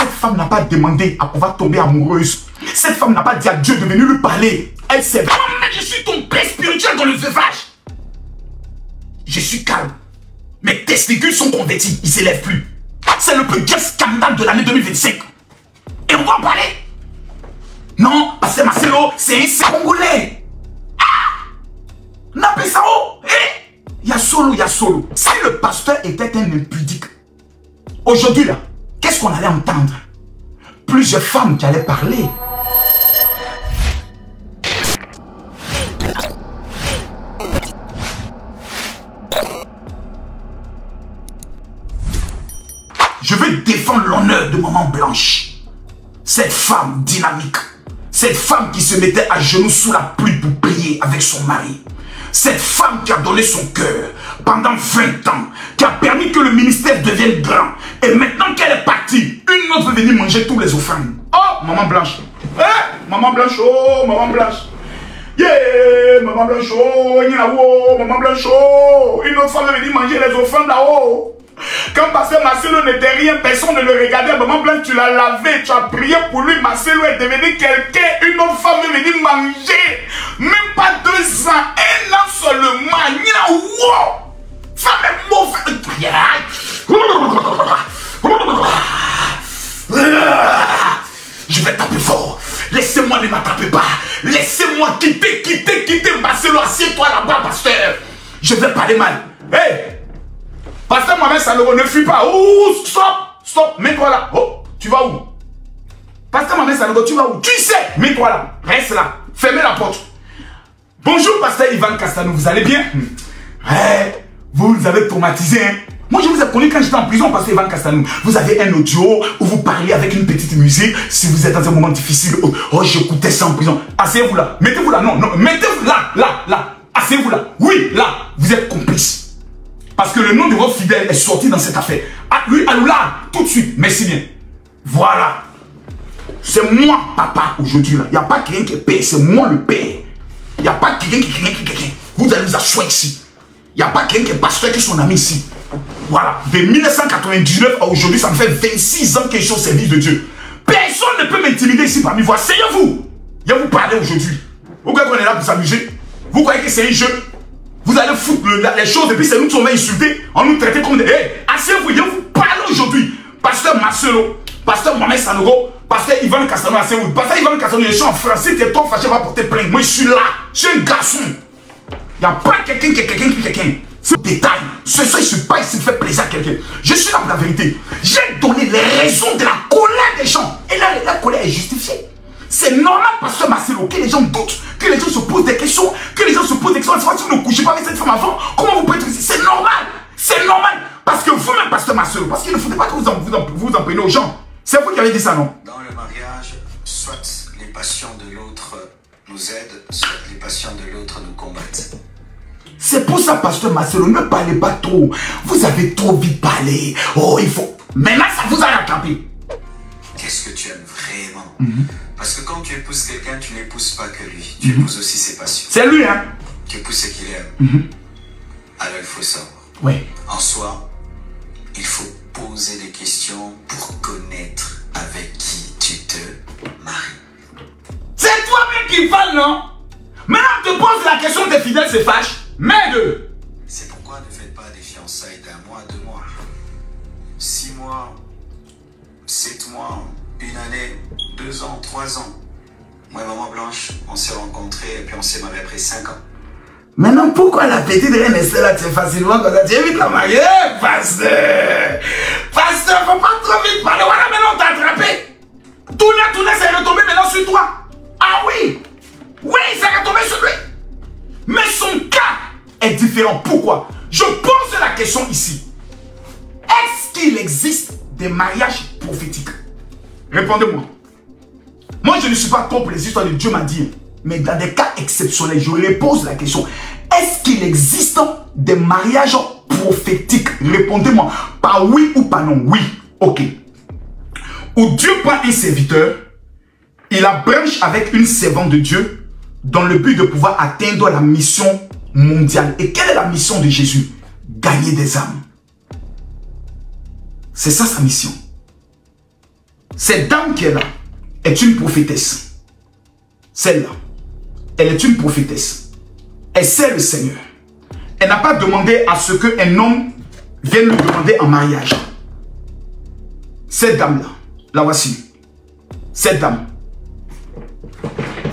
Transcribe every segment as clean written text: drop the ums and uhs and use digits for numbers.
Cette femme n'a pas demandé à pouvoir tomber amoureuse. Cette femme n'a pas dit à Dieu de venir lui parler. Elle sait. Moi-même, je suis ton père spirituel dans le veuvage. Je suis calme. Mes testicules sont convertis. Ils ne s'élèvent plus. C'est le plus grand scandale de l'année 2025. Et on va en parler. Non, parce que Marcelo, c'est un Congolais. Ah! Napesao. Il y a solo. Si le pasteur était un impudique, aujourd'hui là, qu'est-ce qu'on allait entendre? Plusieurs femmes qui allaient parler. Je veux défendre l'honneur de Maman Blanche. Cette femme dynamique. Cette femme qui se mettait à genoux sous la pluie pour prier avec son mari. Cette femme qui a donné son cœur pendant 20 ans, qui a permis que le ministère devienne grand. Et maintenant qu'elle est partie, une autre veut venir manger tous les offrandes. Oh, Maman Blanche. Maman Blanche, oh, Maman Blanche. Yeah, Maman Blanche, oh, Maman Blanche, oh. Une autre femme veut venir manger les offrandes là-haut. Quand Pasteur Marcelo n'était rien, personne ne le regardait. Maman Blanche, tu l'as lavé, tu as prié pour lui. Marcelo est devenu quelqu'un. Une autre femme est venue manger. Même pas 2 ans, 1 an seulement. Femme est mauvaise. Je vais taper fort. Laissez-moi, ne m'attrapez pas. Laissez-moi quitter. Marcelo, assieds-toi là-bas, pasteur. Je vais parler mal. Hey! Pasteur Mohamed Sanogo, ne fuis pas. Ouh, stop, mets-toi là. Oh, tu vas où? Pasteur Mohamed Sanogo, tu vas où? Tu sais, mets-toi là. Reste là. Fermez la porte. Bonjour, Pasteur Ivan Castano, vous allez bien? Vous nous avez traumatisé, hein? Moi, je vous ai connu quand j'étais en prison, Pasteur Ivan Castano. Vous avez un audio où vous parlez avec une petite musique. Si vous êtes dans un moment difficile, oh, j'écoutais ça en prison. Asseyez-vous là. Mettez-vous là. Non, mettez-vous là. Asseyez-vous là. Oui, là. Vous êtes complice. Parce que le nom de votre fidèle est sorti dans cette affaire. Ah, lui, allons là, tout de suite. Merci bien. Voilà. C'est moi, papa, aujourd'hui. Il n'y a pas quelqu'un qui est père. C'est moi le père. Il n'y a pas quelqu'un qui. Vous allez vous asseoir ici. Il n'y a pas quelqu'un qui est pasteur qui est son ami ici. Voilà. De 1999 à aujourd'hui, ça me fait 26 ans que je suis au service de Dieu. Personne ne peut m'intimider ici parmi vous. Asseyez-vous. Je vais vous parler aujourd'hui. Vous croyez qu'on est là pour s'amuser? Vous croyez que c'est un jeu? Vous allez foutre les choses et puis c'est nous qui sommes insultés. On nous traite comme des... Hey, asseyez-vous, je vous parle aujourd'hui. Pasteur Marcelo, Pasteur Mohamed Sanogo, Pasteur Ivan Castano, asseyez-vous. Pasteur Ivan Castano, je suis en français, tu es trop fâché, va porter plainte. Moi, je suis là. Je suis un garçon. Il n'y a pas quelqu'un qui est quelqu'un. C'est un détail. Ce soir, je ne suis pas ici de faire plaisir à quelqu'un. Je suis là pour la vérité. J'ai donné les raisons de la colère des gens. Et là, la colère est justifiée. C'est normal, Pasteur Marcelo, que les gens doutent, que les gens se posent des questions, que les gens se posent des questions. Si vous ne couchez pas avec cette femme avant, comment vous pouvez être ici? C'est normal. C'est normal. Parce que vous-même, Pasteur Marcelo, parce qu'il ne faudrait pas que vous en preniez aux gens. C'est vous qui avez dit ça, non? Dans le mariage, soit les passions de l'autre nous aident, soit les passions de l'autre nous combattent. C'est pour ça, Pasteur Marcelo, ne parlez pas trop. Vous avez trop vite parlé. Oh, il faut... Maintenant, ça vous a rattrapé. Qu'est-ce que tu aimes vraiment? Parce que quand tu épouses quelqu'un, tu n'épouses pas que lui. Tu épouses aussi ses passions. C'est lui, hein? Tu épouses ce qu'il aime. Alors il faut savoir. Oui. En soi, il faut poser des questions pour connaître avec qui tu te maries. C'est toi-même qui parles, non? Maintenant, on te pose la question, tes fidèles se fâchent. Merde! C'est pourquoi ne faites pas des fiançailles d'1 mois, 2 mois, 6 mois, 7 mois, 1 année, 2 ans, 3 ans. Moi et Maman Blanche, on s'est rencontrés et puis on s'est mariés après 5 ans. Maintenant, pourquoi la petite reine est là, c'est facilement comme ça? Tu évites la mariée, pasteur! Pasteur, faut pas trop vite parler. Voilà, maintenant on t'a attrapé. Tourner, c'est retombé maintenant sur toi. Ah oui! Oui, c'est retombé sur lui. Mais son cas est différent. Pourquoi? Je pose la question ici. Est-ce qu'il existe des mariages prophétiques? Répondez-moi. Moi, je ne suis pas contre les histoires de Dieu m'a dit. Mais dans des cas exceptionnels, je repose la question. Est-ce qu'il existe des mariages prophétiques? Répondez-moi. Pas oui ou pas non. Oui. Ok. Où Dieu prend un serviteur, il la branche avec une servante de Dieu dans le but de pouvoir atteindre la mission mondiale. Et quelle est la mission de Jésus? Gagner des âmes. C'est ça sa mission. Cette dame qui est là est une prophétesse. Celle-là, elle est une prophétesse. Elle sait le Seigneur. Elle n'a pas demandé à ce qu'un homme vienne lui demander en mariage. Cette dame-là, la voici. Cette dame,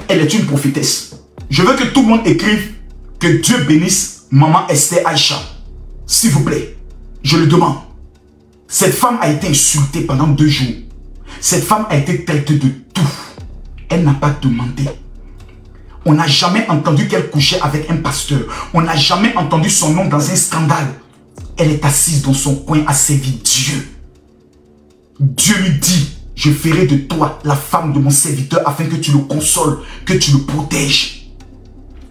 elle est une prophétesse. Je veux que tout le monde écrive que Dieu bénisse Maman Esther Aïcha. S'il vous plaît, je le demande. Cette femme a été insultée pendant 2 jours. Cette femme a été traitée de tout. Elle n'a pas demandé. On n'a jamais entendu qu'elle couchait avec un pasteur. On n'a jamais entendu son nom dans un scandale. Elle est assise dans son coin à servir Dieu. Dieu lui dit, je ferai de toi la femme de mon serviteur afin que tu le consoles, que tu le protèges.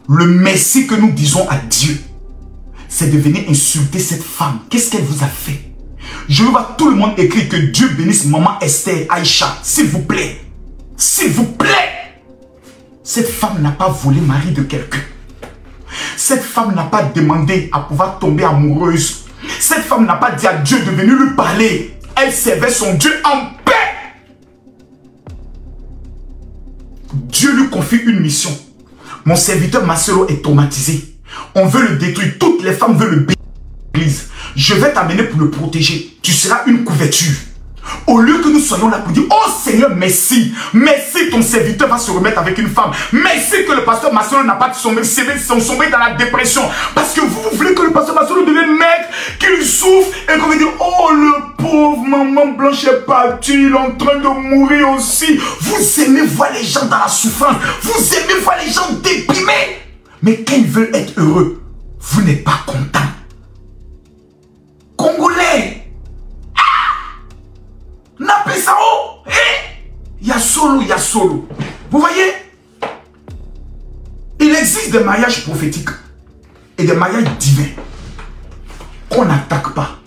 Le merci que nous disons à Dieu, c'est de venir insulter cette femme. Qu'est-ce qu'elle vous a fait? Je veux voir tout le monde écrire que Dieu bénisse Maman Esther Aïcha. S'il vous plaît. S'il vous plaît. Cette femme n'a pas volé mari de quelqu'un. Cette femme n'a pas demandé à pouvoir tomber amoureuse. Cette femme n'a pas dit à Dieu de venir lui parler. Elle servait son Dieu en paix. Dieu lui confie une mission. Mon serviteur Marcelo est traumatisé. On veut le détruire. Toutes les femmes veulent le bénir. Je vais t'amener pour le protéger. Tu seras une couverture. Au lieu que nous soyons là pour dire, oh Seigneur, merci. Merci, ton serviteur va se remettre avec une femme. Merci que le pasteur Marcelo n'a pas sombré dans la dépression. Parce que vous voulez que le pasteur Marcelo devienne maigre, qu'il souffre et qu'on va dire, oh le pauvre Maman Blanche est partie, il est en train de mourir aussi. Vous aimez voir les gens dans la souffrance. Vous aimez voir les gens déprimés. Mais quand ils veulent être heureux, vous n'êtes pas content. Congolais. Nappé ça haut. Il y a solo. Vous voyez? Il existe des mariages prophétiques et des mariages divins qu'on n'attaque pas.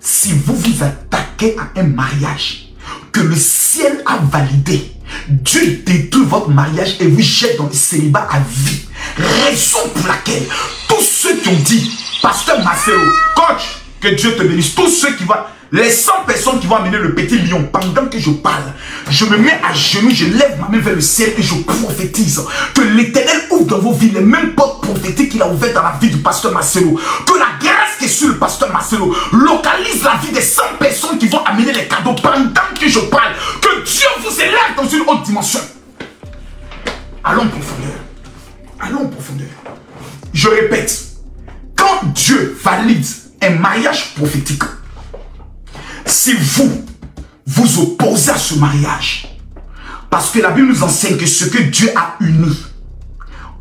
Si vous vous attaquez à un mariage que le ciel a validé, Dieu détruit votre mariage et vous jette dans le célibat à vie. Raison pour laquelle tous ceux qui ont dit, Pasteur Marcelo, coach, que Dieu te bénisse, tous ceux qui vont, les 100 personnes qui vont amener le petit lion, pendant que je parle, je me mets à genoux, je lève ma main vers le ciel et je prophétise que l'Éternel ouvre dans vos vies les mêmes portes prophétiques qu'il a ouvertes dans la vie du pasteur Marcelo. Que la grâce qui est sur le pasteur Marcelo localise la vie des 100 personnes qui vont amener les cadeaux pendant que je parle. Que Dieu vous élève dans une autre dimension. Allons en profondeur. Allons en profondeur. Je répète, quand Dieu valide un mariage prophétique, si vous vous opposez à ce mariage, parce que la Bible nous enseigne que ce que Dieu a uni,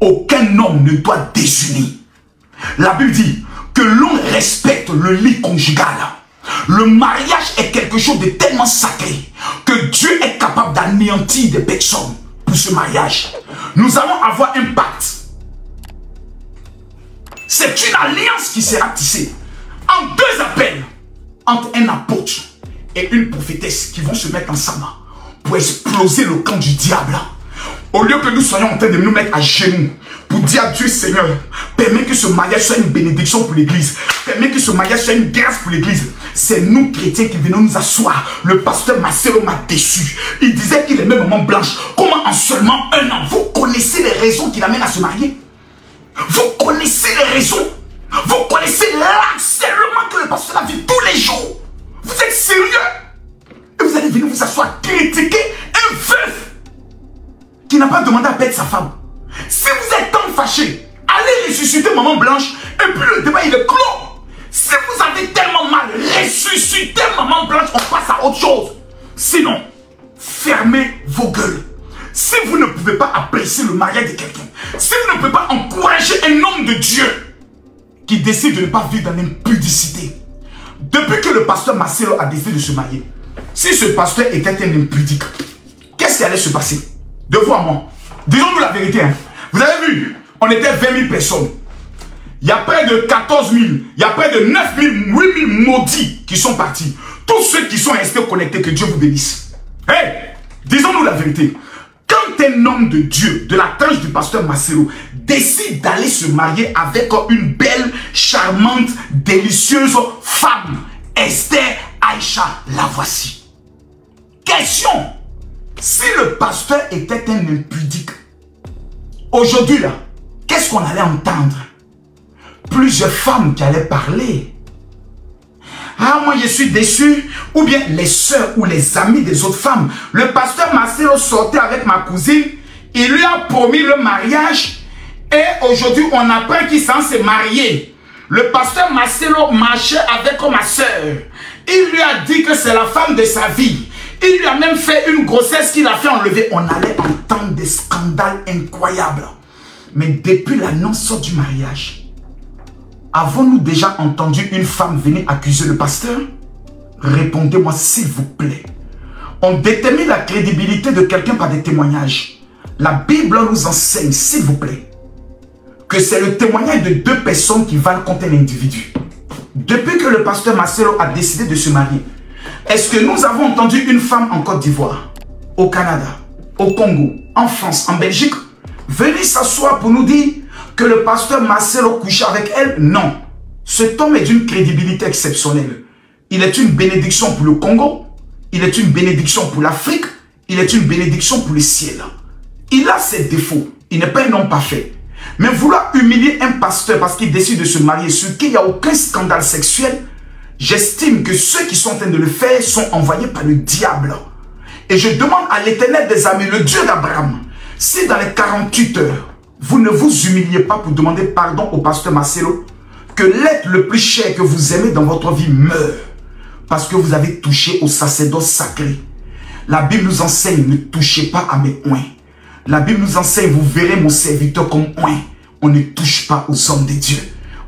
aucun homme ne doit désunir. La Bible dit que l'on respecte le lit conjugal. Le mariage est quelque chose de tellement sacré que Dieu est capable d'anéantir des personnes pour ce mariage. Nous allons avoir un pacte. C'est une alliance qui sera tissée en 2 appels entre un apôtre et une prophétesse qui vont se mettre ensemble pour exploser le camp du diable. Au lieu que nous soyons en train de nous mettre à genoux pour dire à Dieu, Seigneur, permets que ce mariage soit une bénédiction pour l'église, permets que ce mariage soit une grâce pour l'église. C'est nous chrétiens qui venons nous asseoir. Le pasteur Marcelo m'a déçu. Il disait qu'il aimait Maman Blanche. Comment en seulement 1 an? Vous connaissez les raisons qui l'amènent à se marier? Vous connaissez les raisons? Vous connaissez l'harcèlement que le pasteur a vu tous les jours? Vous êtes sérieux? Et vous allez venir vous asseoir, critiquer un veuf qui n'a pas demandé à perdre sa femme. Si vous êtes tant fâché, allez ressusciter Maman Blanche et puis le débat il est clos. Si vous avez tellement mal, ressuscitez Maman Blanche, on passe à autre chose. Sinon, fermez vos gueules. Si vous ne pouvez pas apprécier le mariage de quelqu'un, si vous ne pouvez pas encourager un homme de Dieu qui décide de ne pas vivre dans l'impudicité, depuis que le pasteur Marcelo a décidé de se marier, si ce pasteur était un impudique, qu'est-ce qui allait se passer? De vous à moi. Disons-nous la vérité. Hein. Vous avez vu, on était 20 000 personnes. Il y a près de 14 000, il y a près de 9 000, 8 000 maudits qui sont partis. Tous ceux qui sont restés connectés, que Dieu vous bénisse. Hey, disons-nous la vérité. Quand un homme de Dieu, de la tranche du pasteur Marcelo, décide d'aller se marier avec une belle, charmante, délicieuse femme, Esther Aïcha, la voici. Question. Si le pasteur était un impudique, aujourd'hui là, qu'est-ce qu'on allait entendre? Plusieurs femmes qui allaient parler. Ah, moi je suis déçu. Ou bien les sœurs ou les amis des autres femmes. Le pasteur Marcelo sortait avec ma cousine. Il lui a promis le mariage. Et aujourd'hui, on apprend qu'il s'en s'est marié. Le pasteur Marcelo marchait avec ma sœur. Il lui a dit que c'est la femme de sa vie. Il lui a même fait une grossesse qu'il a fait enlever. On allait entendre des scandales incroyables. Mais depuis l'annonce du mariage, avons-nous déjà entendu une femme venir accuser le pasteur? Répondez-moi s'il vous plaît. On détermine la crédibilité de quelqu'un par des témoignages. La Bible nous enseigne, s'il vous plaît, que c'est le témoignage de deux personnes qui valent contre un individu. Depuis que le pasteur Marcelo a décidé de se marier, est-ce que nous avons entendu une femme en Côte d'Ivoire, au Canada, au Congo, en France, en Belgique, venir s'asseoir pour nous dire que le pasteur Marcelo couchait avec elle? Non. Cet homme est d'une crédibilité exceptionnelle. Il est une bénédiction pour le Congo, il est une bénédiction pour l'Afrique, il est une bénédiction pour le ciel. Il a ses défauts, il n'est pas un homme parfait. Mais vouloir humilier un pasteur parce qu'il décide de se marier sur qui il n'y a aucun scandale sexuel, j'estime que ceux qui sont en train de le faire sont envoyés par le diable. Et je demande à l'Éternel des armées, le Dieu d'Abraham, si dans les 48 heures, vous ne vous humiliez pas pour demander pardon au pasteur Marcelo, que l'être le plus cher que vous aimez dans votre vie meure, parce que vous avez touché au sacerdoce sacré. La Bible nous enseigne, ne touchez pas à mes oins. La Bible nous enseigne, vous verrez mon serviteur comme oint. On ne touche pas aux hommes de Dieu.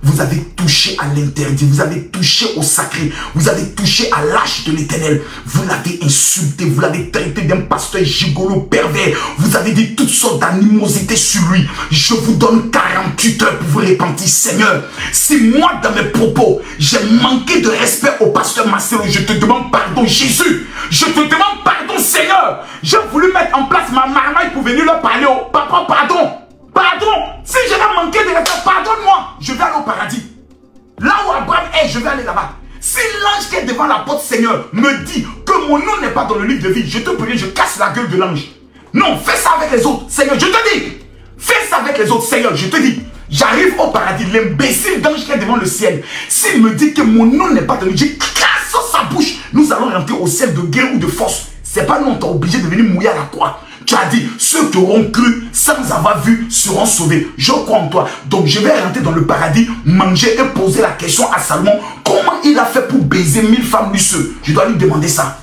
Vous avez touché à l'interdit, vous avez touché au sacré, vous avez touché à l'âge de l'Éternel. Vous l'avez insulté, vous l'avez traité d'un pasteur gigolo pervers. Vous avez dit toutes sortes d'animosités sur lui. Je vous donne 48 heures pour vous repentir, Seigneur. Si moi, dans mes propos, j'ai manqué de respect au pasteur Marcelo, je te demande pardon, Jésus. Je te demande pardon, Seigneur. J'ai voulu mettre en place ma marmaille pour venir leur parler. Oh, papa, pardon. Pardon, si j'ai manqué de respect, pardonne-moi. Je vais aller au paradis. Là où Abraham est, je vais aller là-bas. Si l'ange qui est devant la porte, Seigneur, me dit que mon nom n'est pas dans le livre de vie, je te prie, je casse la gueule de l'ange. Non, fais ça avec les autres, Seigneur, je te dis. Fais ça avec les autres, Seigneur, je te dis. J'arrive au paradis, l'imbécile d'ange qui est devant le ciel. S'il me dit que mon nom n'est pas dans le livre, je casse sa bouche. Nous allons rentrer au ciel de guerre ou de force. C'est pas nous, on t'a obligé de venir mouiller à la croix. Tu as dit, ceux qui auront cru sans avoir vu seront sauvés. Je crois en toi. Donc je vais rentrer dans le paradis, manger et poser la question à Salomon. Comment il a fait pour baiser 1000 femmes luceuses? Je dois lui demander ça.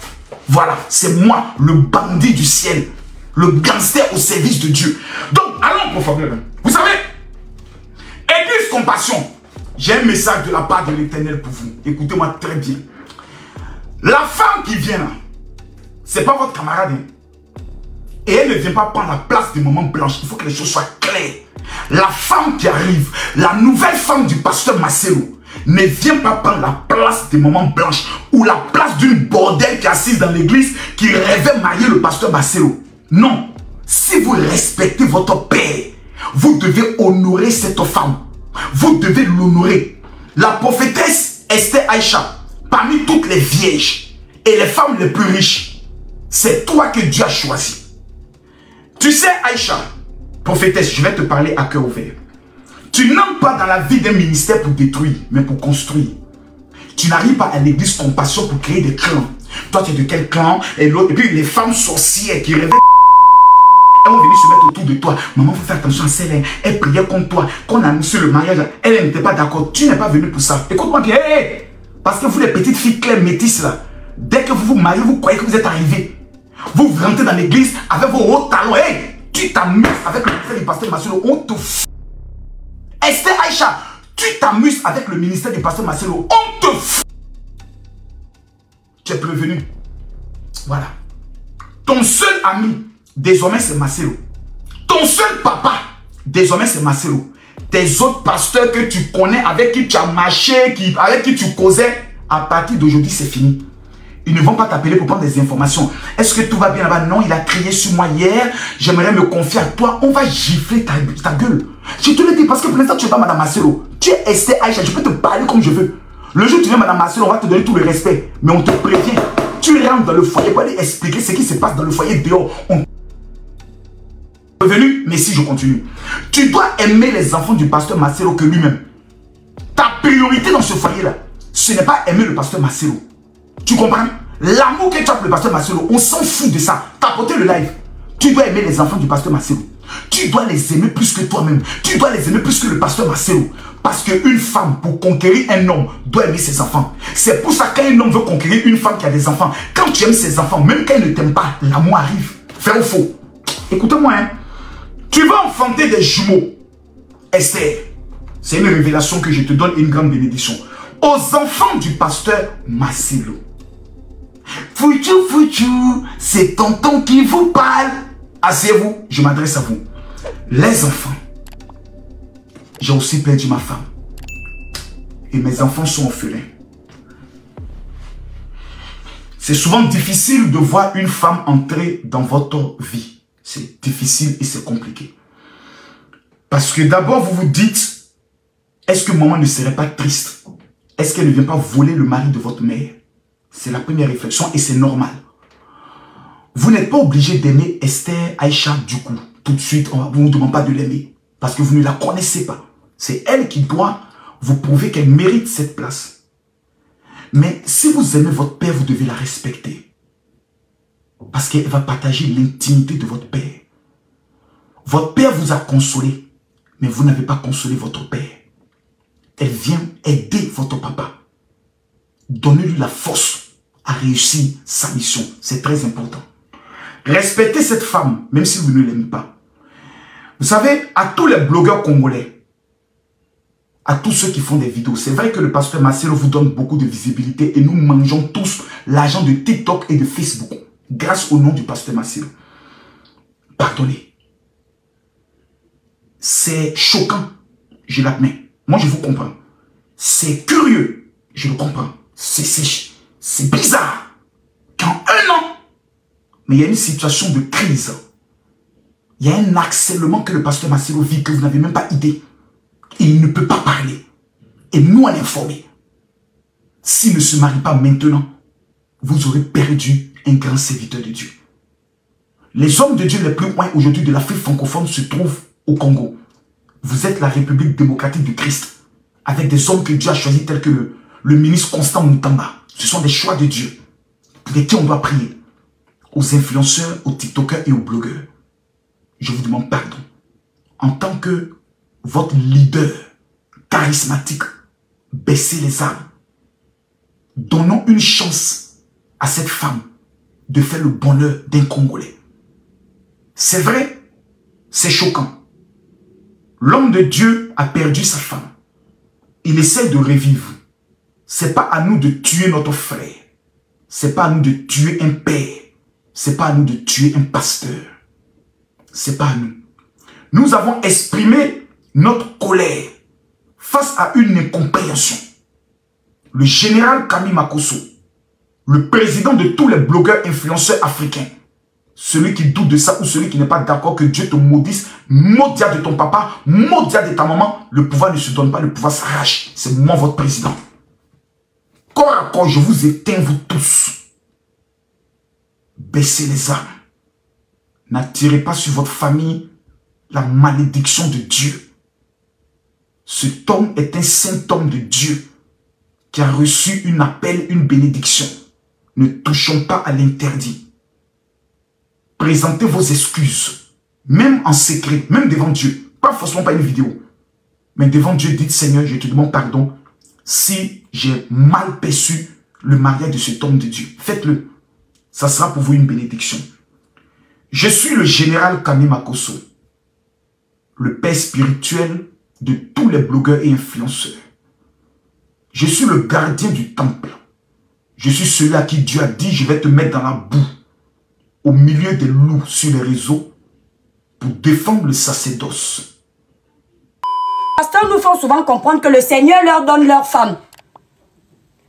Voilà, c'est moi, le bandit du ciel. Le gangster au service de Dieu. Donc, allons profondément. Vous savez, Église Compassion, j'ai un message de la part de l'Éternel pour vous. Écoutez-moi très bien. La femme qui vient là, c'est pas votre camarade. Hein? Et elle ne vient pas prendre la place des mamans blanches. Il faut que les choses soient claires. La femme qui arrive, la nouvelle femme du pasteur Marcelo, ne vient pas prendre la place des mamans blanches ou la place d'une bordelle qui est assise dans l'église qui rêvait marier le pasteur Marcelo. Non. Si vous respectez votre père, vous devez honorer cette femme. Vous devez l'honorer. La prophétesse Esther Aïcha, parmi toutes les vierges et les femmes les plus riches, c'est toi que Dieu a choisi. Tu sais, Aïcha, prophétesse, je vais te parler à cœur ouvert. Tu n'entres pas dans la vie d'un ministère pour détruire, mais pour construire. Tu n'arrives pas à l'église Compassion pour créer des clans. Toi, tu es de quel clan? Et l'autre, et puis les femmes sorcières qui rêvaient, elles vont venir se mettre autour de toi. Maman, il faut faire attention à celle-là. Elle priait comme toi. Quand on a annoncé le mariage, elle n'était pas d'accord. Tu n'es pas venu pour ça. Écoute-moi bien. Hey, parce que vous, les petites filles claires métisses, là, dès que vous vous mariez, vous croyez que vous êtes arrivés. Vous rentrez dans l'église avec vos hauts talons. Hey, tu t'amuses avec le ministère du pasteur Marcelo. On te fout. Esther Aïcha, tu t'amuses avec le ministère du pasteur Marcelo. On te fout. Tu es prévenu. Voilà. Ton seul ami, désormais, c'est Marcelo. Ton seul papa, désormais, c'est Marcelo. Tes autres pasteurs que tu connais, avec qui tu as marché, avec qui tu causais, à partir d'aujourd'hui, c'est fini. Ils ne vont pas t'appeler pour prendre des informations. Est-ce que tout va bien là-bas? Non, il a crié sur moi hier. J'aimerais me confier à toi. On va gifler ta gueule. Je te le dis parce que pour l'instant, tu n'es pas Madame Marcelo. Tu es Esther Aïcha. Je peux te parler comme je veux. Le jour où tu viens Madame Marcelo, on va te donner tout le respect. Mais on te prévient. tu rentres dans le foyer pour aller expliquer ce qui se passe dans le foyer dehors. On est revenu, mais si je continue. Tu dois aimer les enfants du pasteur Marcelo que lui-même. Ta priorité dans ce foyer-là, ce n'est pas aimer le pasteur Marcelo. Tu comprends? L'amour que tu as pour le pasteur Marcelo, on s'en fout de ça. T'as porté le live. Tu dois aimer les enfants du pasteur Marcelo. Tu dois les aimer plus que toi-même. Tu dois les aimer plus que le pasteur Marcelo. Parce qu'une femme, pour conquérir un homme, doit aimer ses enfants. C'est pour ça qu'un homme veut conquérir une femme qui a des enfants. Quand tu aimes ses enfants, même quand elle ne t'aime pas, l'amour arrive. Vrai ou faux? Écoutez-moi, hein. Tu vas enfanter des jumeaux. Esther, c'est une révélation que je te donne, une grande bénédiction. Aux enfants du pasteur Marcelo. Fouchou, fouchou, c'est tonton qui vous parle. Asseyez-vous, je m'adresse à vous. Les enfants, j'ai aussi perdu ma femme. Et mes enfants sont orphelins. C'est souvent difficile de voir une femme entrer dans votre vie. C'est difficile et c'est compliqué. Parce que d'abord, vous vous dites, est-ce que maman ne serait pas triste? Est-ce qu'elle ne vient pas voler le mari de votre mère? C'est la première réflexion et c'est normal. Vous n'êtes pas obligé d'aimer Esther Aïcha du coup. Tout de suite, on ne vous demande pas de l'aimer. Parce que vous ne la connaissez pas. C'est elle qui doit vous prouver qu'elle mérite cette place. Mais si vous aimez votre père, vous devez la respecter. Parce qu'elle va partager l'intimité de votre père. Votre père vous a consolé, mais vous n'avez pas consolé votre père. Elle vient aider votre papa. Donnez-lui la force à réussir sa mission. C'est très important. Respectez cette femme, même si vous ne l'aimez pas. Vous savez, à tous les blogueurs congolais, à tous ceux qui font des vidéos, c'est vrai que le pasteur Marcelo vous donne beaucoup de visibilité et nous mangeons tous l'argent de TikTok et de Facebook grâce au nom du pasteur Marcelo. Pardonnez. C'est choquant, je l'admets. Moi, je vous comprends. C'est curieux, je le comprends. C'est bizarre. Qu'en un an, mais il y a une situation de crise. Il y a un harcèlement que le pasteur Marcelo vit que vous n'avez même pas idée. Il ne peut pas parler. Et nous en informer. S'il ne se marie pas maintenant, vous aurez perdu un grand serviteur de Dieu. Les hommes de Dieu les plus loin aujourd'hui de l'Afrique francophone se trouvent au Congo. Vous êtes la République démocratique du Christ. Avec des hommes que Dieu a choisis tels que le ministre Constant Moutamba. Ce sont des choix de Dieu. Pour qui on doit prier. Aux influenceurs, aux TikTokers et aux blogueurs. Je vous demande pardon. En tant que votre leader charismatique, baissez les armes. Donnons une chance à cette femme de faire le bonheur d'un Congolais. C'est vrai, c'est choquant. L'homme de Dieu a perdu sa femme. Il essaie de revivre. C'est pas à nous de tuer notre frère. C'est pas à nous de tuer un père. C'est pas à nous de tuer un pasteur. C'est pas à nous. Nous avons exprimé notre colère face à une incompréhension. Le général Camille Makosso, le président de tous les blogueurs influenceurs africains, celui qui doute de ça ou celui qui n'est pas d'accord que Dieu te maudisse, maudit de ton papa, maudit de ta maman, le pouvoir ne se donne pas, le pouvoir s'arrache. C'est moi votre président. Corps à corps, je vous éteins vous tous. Baissez les armes. N'attirez pas sur votre famille la malédiction de Dieu. Cet homme est un saint homme de Dieu qui a reçu une appel, une bénédiction. Ne touchons pas à l'interdit. Présentez vos excuses, même en secret, même devant Dieu. Pas forcément pas une vidéo. Mais devant Dieu, dites Seigneur, je te demande pardon si j'ai mal perçu le mariage de cet homme de Dieu. Faites-le. Ça sera pour vous une bénédiction. Je suis le général Camille Makosso, le père spirituel de tous les blogueurs et influenceurs. Je suis le gardien du temple. Je suis celui à qui Dieu a dit, je vais te mettre dans la boue, au milieu des loups sur les réseaux, pour défendre le sacerdoce. Les pasteurs nous font souvent comprendre que le Seigneur leur donne leur femme.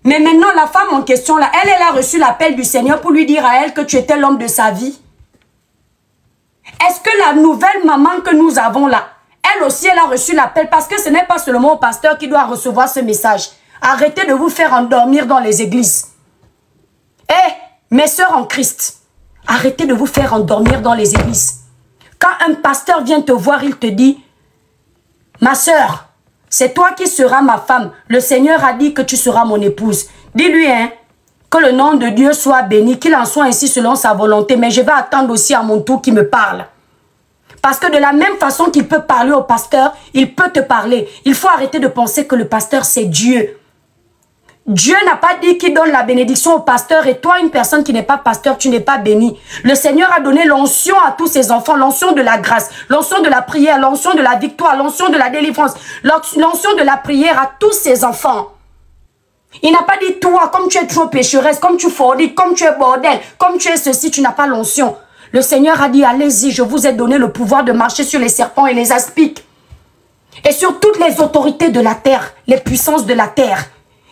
Mais maintenant, la femme en question, là, elle a reçu l'appel du Seigneur pour lui dire à elle que tu étais l'homme de sa vie. Est-ce que la nouvelle maman que nous avons là, elle aussi, elle a reçu l'appel? Parce que ce n'est pas seulement au pasteur qui doit recevoir ce message. Arrêtez de vous faire endormir dans les églises. mes sœurs en Christ, arrêtez de vous faire endormir dans les églises. Quand un pasteur vient te voir, il te dit, ma sœur, c'est toi qui seras ma femme. Le Seigneur a dit que tu seras mon épouse. Dis-lui, hein, que le nom de Dieu soit béni, qu'il en soit ainsi selon sa volonté. Mais je vais attendre aussi à mon tour qu'il me parle. Parce que de la même façon qu'il peut parler au pasteur, il peut te parler. Il faut arrêter de penser que le pasteur, c'est Dieu. Dieu n'a pas dit qu'il donne la bénédiction au pasteur et toi, une personne qui n'est pas pasteur, tu n'es pas béni. Le Seigneur a donné l'onction à tous ses enfants, l'onction de la grâce, l'onction de la prière, l'onction de la victoire, l'onction de la délivrance, l'onction de la prière à tous ses enfants. Il n'a pas dit toi, comme tu es trop pécheresse, comme tu forniques, comme tu es bordel, comme tu es ceci, tu n'as pas l'onction. Le Seigneur a dit, allez-y, je vous ai donné le pouvoir de marcher sur les serpents et les aspics. Et sur toutes les autorités de la terre, les puissances de la terre.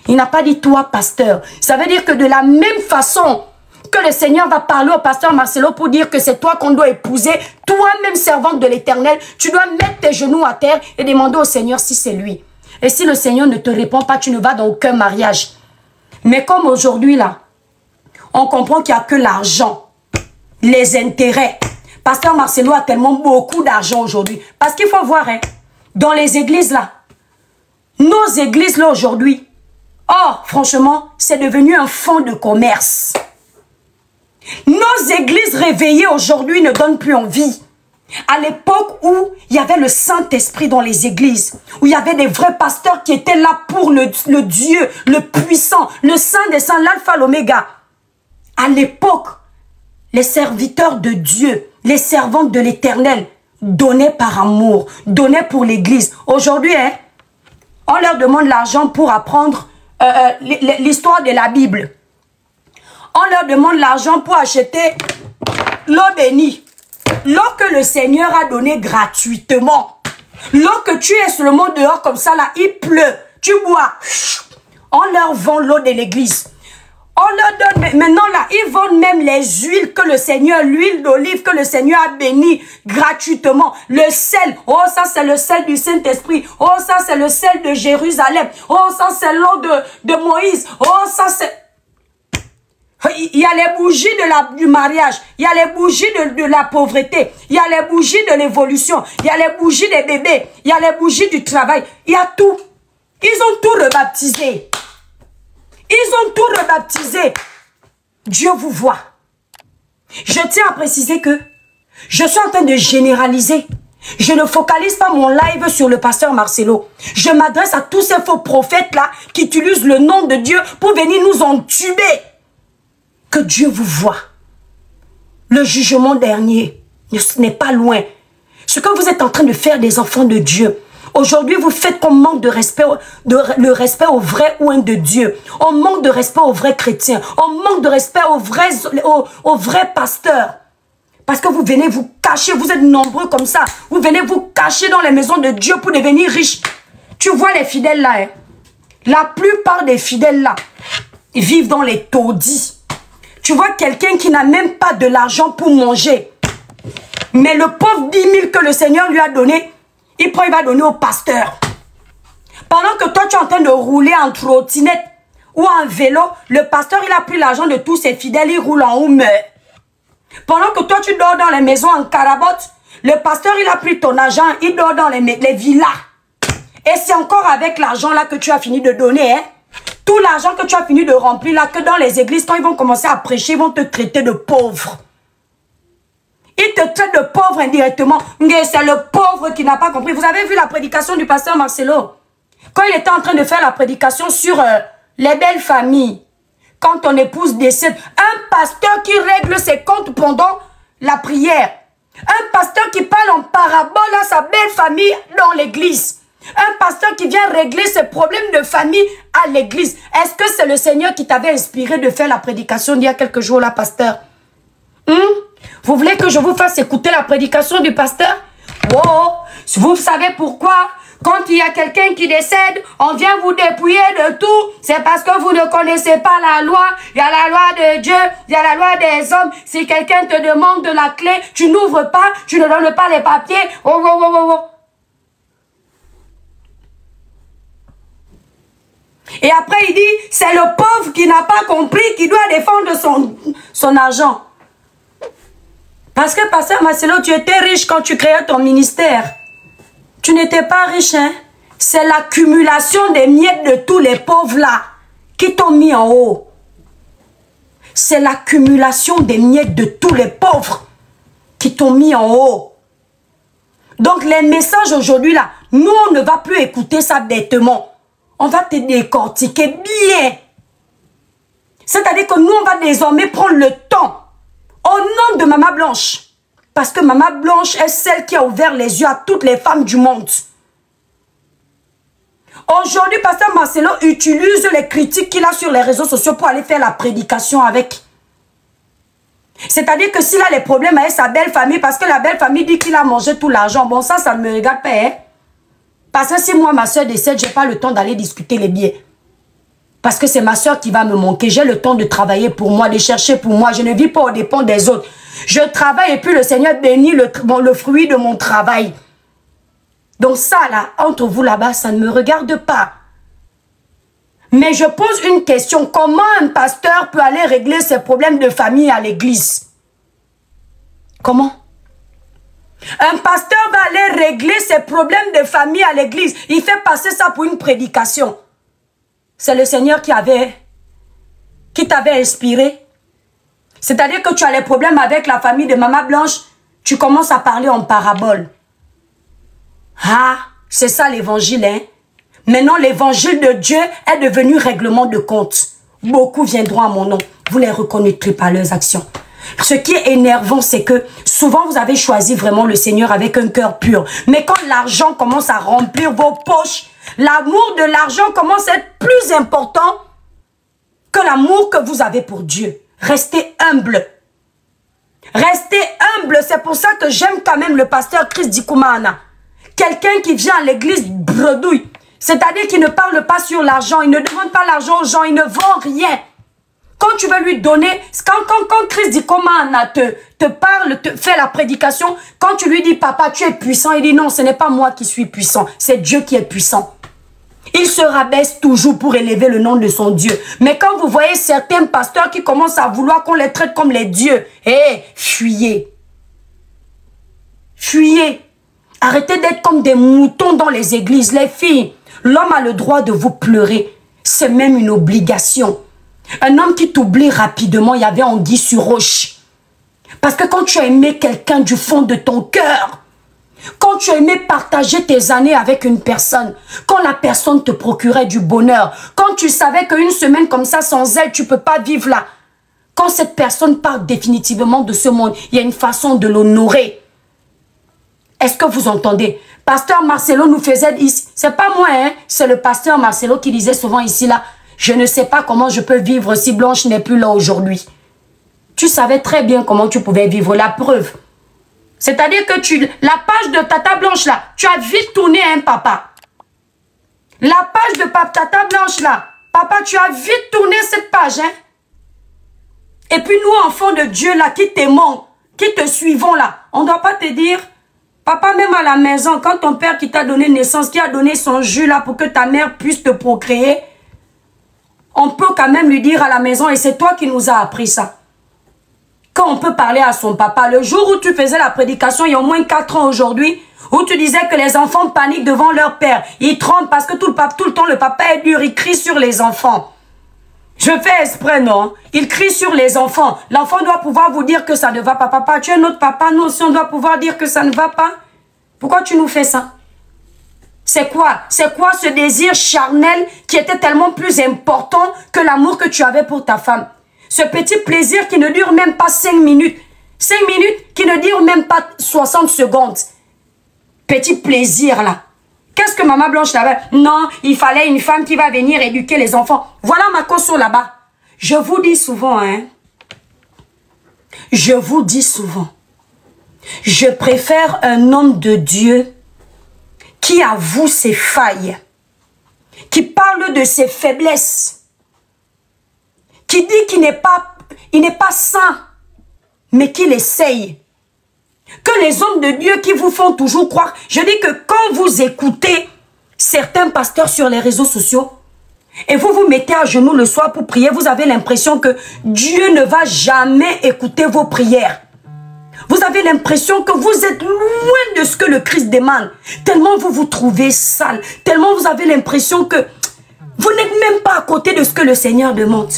Il n'a pas dit toi, pasteur. Ça veut dire que de la même façon que le Seigneur va parler au pasteur Marcelo pour dire que c'est toi qu'on doit épouser, toi-même servante de l'Éternel, tu dois mettre tes genoux à terre et demander au Seigneur si c'est lui. Et si le Seigneur ne te répond pas, tu ne vas dans aucun mariage. Mais comme aujourd'hui là, on comprend qu'il n'y a que l'argent. Les intérêts. Pasteur Marcelo a tellement beaucoup d'argent aujourd'hui. Parce qu'il faut voir, hein, dans les églises là, nos églises là aujourd'hui, oh, franchement, c'est devenu un fonds de commerce. Nos églises réveillées aujourd'hui ne donnent plus envie. À l'époque où il y avait le Saint-Esprit dans les églises, où il y avait des vrais pasteurs qui étaient là pour le Dieu, le puissant, le Saint des Saints, l'Alpha, l'Oméga. À l'époque, les serviteurs de Dieu, les servantes de l'Éternel, donnaient par amour, donnaient pour l'église. Aujourd'hui, hein, on leur demande l'argent pour apprendre l'histoire de la Bible. On leur demande l'argent pour acheter l'eau bénie. L'eau que le Seigneur a donnée gratuitement. L'eau que tu es seulement dehors comme ça, là, il pleut. Tu bois. On leur vend l'eau de l'église. On leur donne, maintenant là, ils vendent même les huiles que le Seigneur, l'huile d'olive que le Seigneur a béni gratuitement. Le sel, oh ça c'est le sel du Saint-Esprit. Oh ça c'est le sel de Jérusalem. Oh ça c'est l'eau de Moïse. Oh ça c'est... Il y a les bougies du mariage, il y a les bougies de la pauvreté, il y a les bougies de l'évolution, il y a les bougies des bébés, il y a les bougies du travail, il y a tout. Ils ont tout rebaptisé. Ils ont tout rebaptisé. Dieu vous voit. Je tiens à préciser que je suis en train de généraliser. Je ne focalise pas mon live sur le pasteur Marcelo. Je m'adresse à tous ces faux prophètes-là qui utilisent le nom de Dieu pour venir nous entuber. Que Dieu vous voit. Le jugement dernier n'est pas loin. Ce que vous êtes en train de faire des enfants de Dieu. Aujourd'hui, vous faites qu'on manque de respect, le respect au vrai oint de Dieu. On manque de respect aux vrais chrétiens. On manque de respect aux vrais pasteurs. Parce que vous venez vous cacher, vous êtes nombreux comme ça. Vous venez vous cacher dans les maisons de Dieu pour devenir riches. Tu vois les fidèles là, hein? La plupart des fidèles là, ils vivent dans les taudis. Tu vois quelqu'un qui n'a même pas de l'argent pour manger. Mais le pauvre 10 000 que le Seigneur lui a donné, il prend, il va donner au pasteur. Pendant que toi, tu es en train de rouler en trottinette ou en vélo, le pasteur, il a pris l'argent de tous ses fidèles, il roule en haut, meurt. Pendant que toi, tu dors dans les maisons en carabotte, le pasteur, il a pris ton argent, il dort dans les villas. Et c'est encore avec l'argent là que tu as fini de donner, hein. Tout l'argent que tu as fini de remplir là, que dans les églises, quand ils vont commencer à prêcher, ils vont te traiter de pauvre. Ils te traitent de pauvre indirectement. Mais c'est le pauvre qui n'a pas compris. Vous avez vu la prédication du pasteur Marcelo? Quand il était en train de faire la prédication sur les belles familles. Quand ton épouse décède. Un pasteur qui règle ses comptes pendant la prière. Un pasteur qui parle en parabole à sa belle famille dans l'église. Un pasteur qui vient régler ses problèmes de famille à l'église. Est-ce que c'est le Seigneur qui t'avait inspiré de faire la prédication d'il y a quelques jours là, pasteur? Vous voulez que je vous fasse écouter la prédication du pasteur? Oh, vous savez pourquoi? Quand il y a quelqu'un qui décède, on vient vous dépouiller de tout. C'est parce que vous ne connaissez pas la loi. Il y a la loi de Dieu, il y a la loi des hommes. Si quelqu'un te demande de la clé, tu n'ouvres pas, tu ne donnes pas les papiers. Oh, oh, oh, oh, oh. Et après, il dit, c'est le pauvre qui n'a pas compris, qui doit défendre son argent. Parce que, pasteur Marcelo, tu étais riche quand tu créais ton ministère. Tu n'étais pas riche, hein. C'est l'accumulation des miettes de tous les pauvres là qui t'ont mis en haut. C'est l'accumulation des miettes de tous les pauvres qui t'ont mis en haut. Donc les messages aujourd'hui là, nous on ne va plus écouter ça bêtement. On va te décortiquer bien. C'est-à-dire que nous on va désormais prendre le temps au nom de Maman Blanche. Parce que Maman Blanche est celle qui a ouvert les yeux à toutes les femmes du monde. Aujourd'hui, pasteur Marcelo utilise les critiques qu'il a sur les réseaux sociaux pour aller faire la prédication avec. C'est-à-dire que s'il a les problèmes avec sa belle famille, parce que la belle famille dit qu'il a mangé tout l'argent, bon ça ne me regarde pas. Hein? Parce que si moi, ma soeur décède, je n'ai pas le temps d'aller discuter les biens. Parce que c'est ma soeur qui va me manquer. J'ai le temps de travailler pour moi, de chercher pour moi. Je ne vis pas aux dépens des autres. Je travaille et puis le Seigneur bénit le fruit de mon travail. Donc ça là, entre vous là-bas, ça ne me regarde pas. Mais je pose une question. Comment un pasteur peut aller régler ses problèmes de famille à l'église? Comment? Un pasteur va aller régler ses problèmes de famille à l'église. Il fait passer ça pour une prédication. C'est le Seigneur qui t'avait inspiré. C'est-à-dire que tu as les problèmes avec la famille de Maman Blanche. Tu commences à parler en parabole. Ah, c'est ça l'évangile, hein? Maintenant, l'évangile de Dieu est devenu règlement de compte. Beaucoup viendront à mon nom. Vous les reconnaîtrez par leurs actions. Ce qui est énervant, c'est que souvent, vous avez choisi vraiment le Seigneur avec un cœur pur. Mais quand l'argent commence à remplir vos poches, l'amour de l'argent commence à être plus important que l'amour que vous avez pour Dieu. Restez humble. Restez humble. C'est pour ça que j'aime quand même le pasteur Chris Dikoumana. Quelqu'un qui vient à l'église bredouille. C'est-à-dire qu'il ne parle pas sur l'argent. Il ne demande pas l'argent aux gens. Il ne vend rien. Quand tu veux lui donner, quand Chris Dikoumana te parle, te fait la prédication, quand tu lui dis, papa, tu es puissant, il dit, non, ce n'est pas moi qui suis puissant. C'est Dieu qui est puissant. Il se rabaisse toujours pour élever le nom de son Dieu. Mais quand vous voyez certains pasteurs qui commencent à vouloir qu'on les traite comme les dieux, fuyez. Fuyez. Arrêtez d'être comme des moutons dans les églises. Les filles, l'homme a le droit de vous pleurer. C'est même une obligation. Un homme qui t'oublie rapidement, il y avait anguille sur roche. Parce que quand tu as aimé quelqu'un du fond de ton cœur, quand tu as aimé partager tes années avec une personne, quand la personne te procurait du bonheur, quand tu savais qu'une semaine comme ça, sans elle, tu ne peux pas vivre là. Quand cette personne part définitivement de ce monde, il y a une façon de l'honorer. Est-ce que vous entendez? Pasteur Marcelo nous faisait ici. C'est pas moi, hein. C'est le pasteur Marcelo qui disait souvent ici là. Je ne sais pas comment je peux vivre si Blanche n'est plus là aujourd'hui. Tu savais très bien comment tu pouvais vivre. La preuve. C'est-à-dire que la page de Tata Blanche là, tu as vite tourné, hein, papa. La page de Tata Blanche là, papa, tu as vite tourné cette page, hein. Et puis nous, enfants de Dieu là, qui t'aimons, qui te suivons là, on ne doit pas te dire, papa, même à la maison, quand ton père qui t'a donné naissance, qui a donné son jus là pour que ta mère puisse te procréer, on peut quand même lui dire à la maison, et c'est toi qui nous as appris ça. Quand on peut parler à son papa, le jour où tu faisais la prédication, il y a au moins 4 ans aujourd'hui, où tu disais que les enfants paniquent devant leur père. Ils tremblent parce que tout le temps, le papa est dur, il crie sur les enfants. Je fais exprès, non? Il crie sur les enfants. L'enfant doit pouvoir vous dire que ça ne va pas. Papa, tu es notre papa, nous aussi on doit pouvoir dire que ça ne va pas. Pourquoi tu nous fais ça? C'est quoi? C'est quoi ce désir charnel qui était tellement plus important que l'amour que tu avais pour ta femme? Ce petit plaisir qui ne dure même pas 5 minutes. 5 minutes qui ne dure même pas 60 secondes. Petit plaisir là. Qu'est-ce que Maman Blanche avait? Non, il fallait une femme qui va venir éduquer les enfants. Voilà ma caution là-bas. Je vous dis souvent, hein. Je vous dis souvent. Je préfère un homme de Dieu qui avoue ses failles, qui parle de ses faiblesses, qui dit qu'il n'est pas saint, mais qu'il essaye. Que les hommes de Dieu qui vous font toujours croire. Je dis que quand vous écoutez certains pasteurs sur les réseaux sociaux, et vous vous mettez à genoux le soir pour prier, vous avez l'impression que Dieu ne va jamais écouter vos prières. Vous avez l'impression que vous êtes loin de ce que le Christ demande. Tellement vous vous trouvez sale. Tellement vous avez l'impression que vous n'êtes même pas à côté de ce que le Seigneur demande.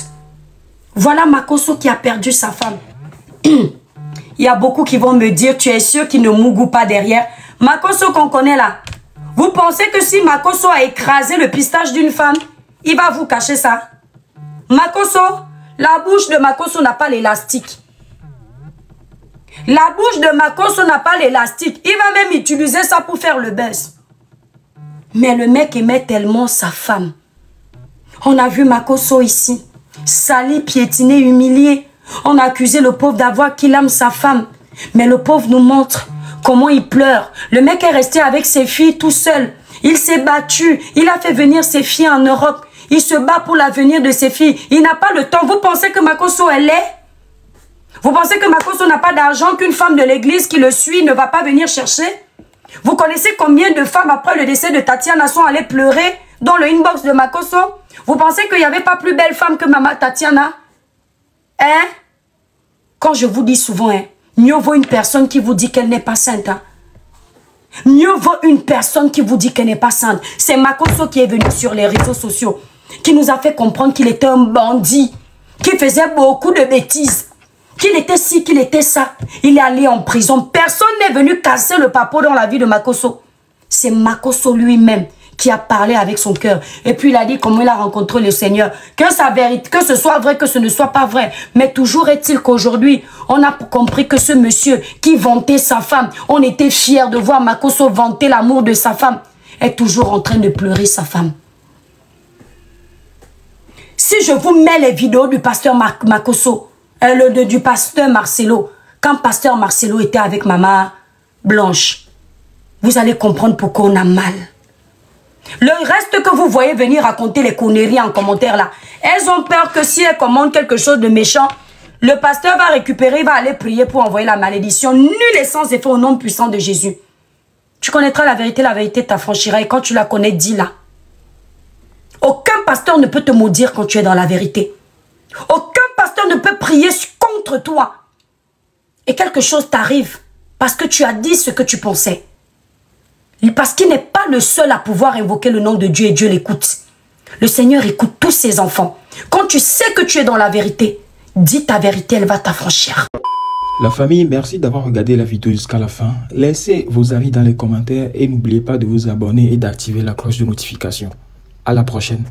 Voilà Makosso qui a perdu sa femme. Il y a beaucoup qui vont me dire, tu es sûr qu'il ne mougou pas derrière. Makosso qu'on connaît là. Vous pensez que si Makosso a écrasé le pistache d'une femme, il va vous cacher ça? Makosso, la bouche de Makosso n'a pas l'élastique. La bouche de Makosso n'a pas l'élastique. Il va même utiliser ça pour faire le buzz. Mais le mec aimait tellement sa femme. On a vu Makosso ici, sali, piétiné, humilié. On a accusé le pauvre d'avoir qu'il aime sa femme. Mais le pauvre nous montre comment il pleure. Le mec est resté avec ses filles tout seul. Il s'est battu. Il a fait venir ses filles en Europe. Il se bat pour l'avenir de ses filles. Il n'a pas le temps. Vous pensez que Makosso est laid? Vous pensez que Makosso n'a pas d'argent, qu'une femme de l'église qui le suit ne va pas venir chercher? Vous connaissez combien de femmes après le décès de Tatiana sont allées pleurer dans le inbox de Makosso? Vous pensez qu'il n'y avait pas plus belle femme que Maman Tatiana? Hein? Quand je vous dis souvent, hein, mieux vaut une personne qui vous dit qu'elle n'est pas sainte. Hein? Mieux vaut une personne qui vous dit qu'elle n'est pas sainte. C'est Makosso qui est venu sur les réseaux sociaux, qui nous a fait comprendre qu'il était un bandit, qui faisait beaucoup de bêtises. Qu'il était ci, qu'il était ça. Il est allé en prison. Personne n'est venu casser le papeau dans la vie de Makosso. C'est Makosso lui-même qui a parlé avec son cœur. Et puis il a dit comment il a rencontré le Seigneur. Que sa vérité, que ce soit vrai, que ce ne soit pas vrai. Mais toujours est-il qu'aujourd'hui, on a compris que ce monsieur qui vantait sa femme, on était fiers de voir Makosso vanter l'amour de sa femme, est toujours en train de pleurer sa femme. Si je vous mets les vidéos du pasteur Makosso, du pasteur Marcelo, quand pasteur Marcelo était avec Maman Blanche, vous allez comprendre pourquoi on a mal. Le reste que vous voyez venir raconter les conneries en commentaire là, elles ont peur que si elles commandent quelque chose de méchant, le pasteur va récupérer, il va aller prier pour envoyer la malédiction. Nul et sans effet au nom puissant de Jésus. Tu connaîtras la vérité t'affranchira, et quand tu la connais, dis-la. Aucun pasteur ne peut te maudire quand tu es dans la vérité. Aucun pasteur ne peut prier contre toi. Et quelque chose t'arrive parce que tu as dit ce que tu pensais. Parce qu'il n'est pas le seul à pouvoir invoquer le nom de Dieu et Dieu l'écoute. Le Seigneur écoute tous ses enfants. Quand tu sais que tu es dans la vérité, dis ta vérité, elle va t'affranchir. La famille, merci d'avoir regardé la vidéo jusqu'à la fin. Laissez vos avis dans les commentaires et n'oubliez pas de vous abonner et d'activer la cloche de notification. À la prochaine.